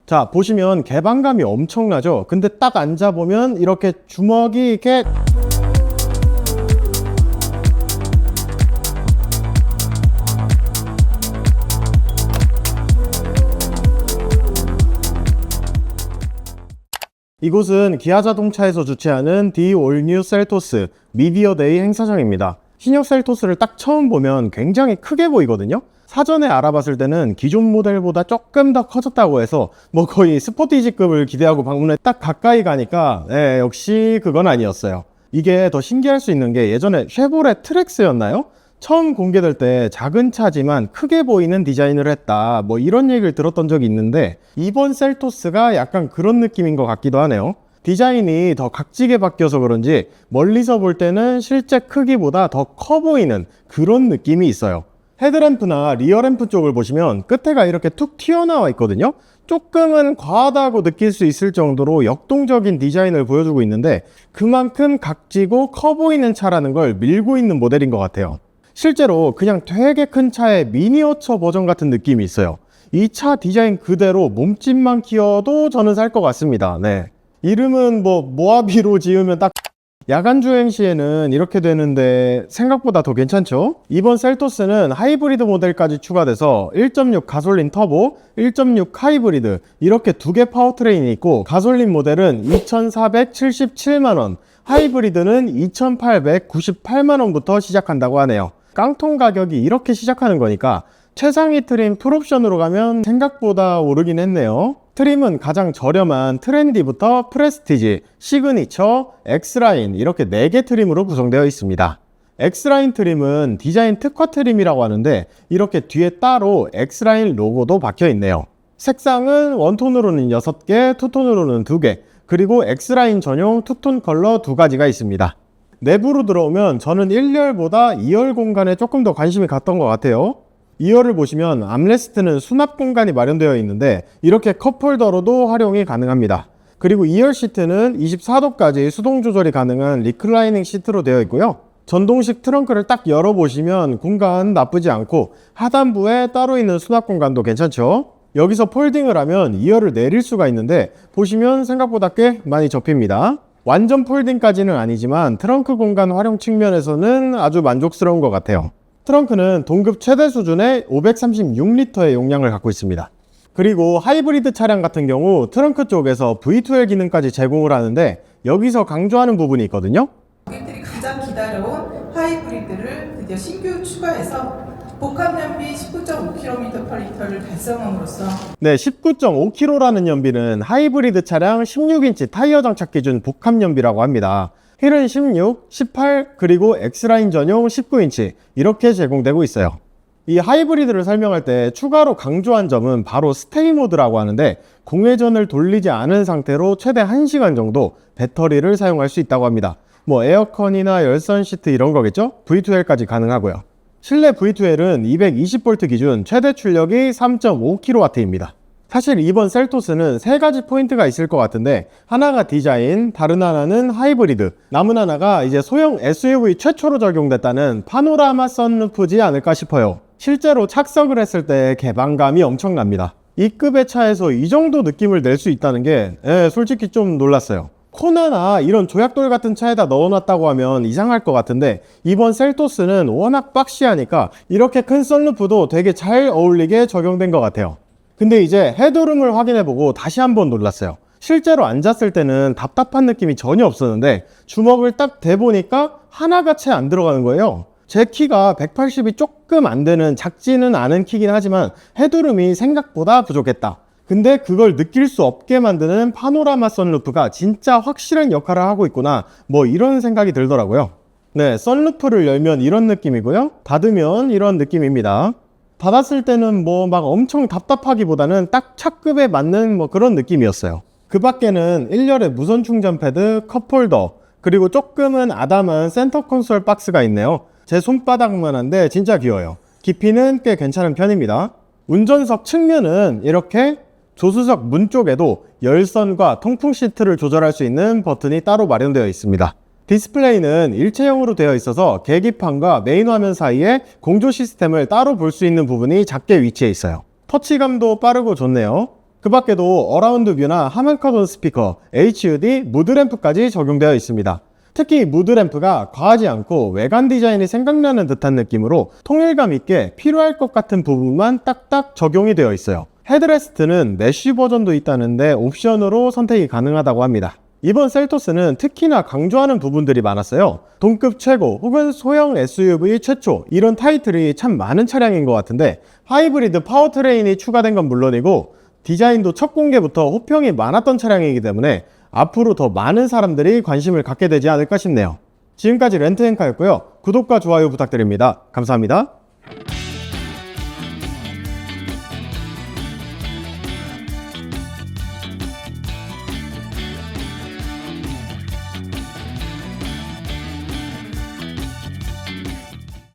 자, 보시면 개방감이 엄청나죠? 근데 딱 앉아보면 이렇게 주먹이 이렇게 이곳은 기아자동차에서 주최하는 The All New 셀토스 미디어 데이 행사장입니다. 신형 셀토스를 딱 처음 보면 굉장히 크게 보이거든요. 사전에 알아봤을 때는 기존 모델보다 조금 더 커졌다고 해서 뭐 거의 스포티지급을 기대하고 방문에 딱 가까이 가니까 역시 그건 아니었어요. 이게 더 신기할 수 있는 게 예전에 쉐보레 트렉스였나요? 처음 공개될 때 작은 차지만 크게 보이는 디자인을 했다, 뭐 이런 얘기를 들었던 적이 있는데 이번 셀토스가 약간 그런 느낌인 것 같기도 하네요. 디자인이 더 각지게 바뀌어서 그런지 멀리서 볼 때는 실제 크기보다 더 커 보이는 그런 느낌이 있어요. 헤드램프나 리어램프 쪽을 보시면 끝에가 이렇게 툭 튀어나와 있거든요. 조금은 과하다고 느낄 수 있을 정도로 역동적인 디자인을 보여주고 있는데 그만큼 각지고 커 보이는 차라는 걸 밀고 있는 모델인 것 같아요. 실제로 그냥 되게 큰 차의 미니어처 버전 같은 느낌이 있어요. 이 차 디자인 그대로 몸집만 키워도 저는 살 것 같습니다. 네. 이름은 뭐 모하비로 지으면 딱 야간 주행 시에는 이렇게 되는데 생각보다 더 괜찮죠? 이번 셀토스는 하이브리드 모델까지 추가돼서 1.6 가솔린 터보, 1.6 하이브리드 이렇게 두 개 파워트레인이 있고 가솔린 모델은 2,477만원, 하이브리드는 2,898만원부터 시작한다고 하네요. 깡통 가격이 이렇게 시작하는 거니까 최상위 트림 풀옵션으로 가면 생각보다 오르긴 했네요. 트림은 가장 저렴한 트렌디부터 프레스티지, 시그니처, X라인 이렇게 4개 트림으로 구성되어 있습니다. X라인 트림은 디자인 특화 트림이라고 하는데 이렇게 뒤에 따로 X라인 로고도 박혀 있네요. 색상은 원톤으로는 6개, 투톤으로는 2개, 그리고 X라인 전용 투톤 컬러 2가지가 있습니다. 내부로 들어오면 저는 1열보다 2열 공간에 조금 더 관심이 갔던 것 같아요. 2열을 보시면 암레스트는 수납 공간이 마련되어 있는데 이렇게 컵홀더로도 활용이 가능합니다. 그리고 2열 시트는 24도까지 수동 조절이 가능한 리클라이닝 시트로 되어 있고요. 전동식 트렁크를 딱 열어보시면 공간 나쁘지 않고 하단부에 따로 있는 수납 공간도 괜찮죠. 여기서 폴딩을 하면 2열을 내릴 수가 있는데 보시면 생각보다 꽤 많이 접힙니다. 완전 폴딩까지는 아니지만 트렁크 공간 활용 측면에서는 아주 만족스러운 것 같아요. 트렁크는 동급 최대 수준의 536리터의 용량을 갖고 있습니다. 그리고 하이브리드 차량 같은 경우 트렁크 쪽에서 V2L 기능까지 제공을 하는데 여기서 강조하는 부분이 있거든요. 고객들이 가장 기다려온 하이브리드를 드디어 신규 추가해서 복합 연비 19.5km/L를 달성함으로써 19.5km라는 연비는 하이브리드 차량 16인치 타이어 장착 기준 복합 연비라고 합니다. 휠은 16, 18, 그리고 X라인 전용 19인치 이렇게 제공되고 있어요. 이 하이브리드를 설명할 때 추가로 강조한 점은 바로 스테이 모드라고 하는데 공회전을 돌리지 않은 상태로 최대 1시간 정도 배터리를 사용할 수 있다고 합니다. 뭐 에어컨이나 열선 시트 이런 거겠죠? V2L까지 가능하고요. 실내 V2L은 220V 기준 최대 출력이 3.5kW입니다. 사실 이번 셀토스는 3가지 포인트가 있을 것 같은데 하나가 디자인, 다른 하나는 하이브리드, 남은 하나가 이제 소형 SUV 최초로 적용됐다는 파노라마 선루프지 않을까 싶어요. 실제로 착석을 했을 때 개방감이 엄청납니다. 이 급의 차에서 이 정도 느낌을 낼 수 있다는 게 솔직히 좀 놀랐어요. 코나나 이런 조약돌 같은 차에다 넣어놨다고 하면 이상할 것 같은데 이번 셀토스는 워낙 박시하니까 이렇게 큰 선루프도 되게 잘 어울리게 적용된 것 같아요. 근데 이제 헤드룸을 확인해보고 다시 한번 놀랐어요. 실제로 앉았을 때는 답답한 느낌이 전혀 없었는데 주먹을 딱 대보니까 하나가 채 안 들어가는 거예요. 제 키가 180이 조금 안 되는 작지는 않은 키긴 하지만 헤드룸이 생각보다 부족했다. 근데 그걸 느낄 수 없게 만드는 파노라마 선루프가 진짜 확실한 역할을 하고 있구나, 뭐 이런 생각이 들더라고요. 네, 선루프를 열면 이런 느낌이고요, 닫으면 이런 느낌입니다. 닫았을 때는 뭐 막 엄청 답답하기보다는 딱 차급에 맞는 뭐 그런 느낌이었어요. 그 밖에는 1열에 무선 충전 패드, 컵홀더, 그리고 조금은 아담한 센터 콘솔 박스가 있네요. 제 손바닥만 한데 진짜 귀여워요. 깊이는 꽤 괜찮은 편입니다. 운전석 측면은 이렇게 조수석 문 쪽에도 열선과 통풍 시트를 조절할 수 있는 버튼이 따로 마련되어 있습니다. 디스플레이는 일체형으로 되어 있어서 계기판과 메인 화면 사이에 공조 시스템을 따로 볼 수 있는 부분이 작게 위치해 있어요. 터치감도 빠르고 좋네요. 그 밖에도 어라운드 뷰나 하만카돈 스피커, HUD, 무드램프까지 적용되어 있습니다. 특히 무드램프가 과하지 않고 외관 디자인이 생각나는 듯한 느낌으로 통일감 있게 필요할 것 같은 부분만 딱딱 적용이 되어 있어요. 헤드레스트는 메쉬 버전도 있다는데 옵션으로 선택이 가능하다고 합니다. 이번 셀토스는 특히나 강조하는 부분들이 많았어요. 동급 최고 혹은 소형 SUV 최초 이런 타이틀이 참 많은 차량인 것 같은데 하이브리드 파워트레인이 추가된 건 물론이고 디자인도 첫 공개부터 호평이 많았던 차량이기 때문에 앞으로 더 많은 사람들이 관심을 갖게 되지 않을까 싶네요. 지금까지 렌트앤카였고요. 구독과 좋아요 부탁드립니다. 감사합니다.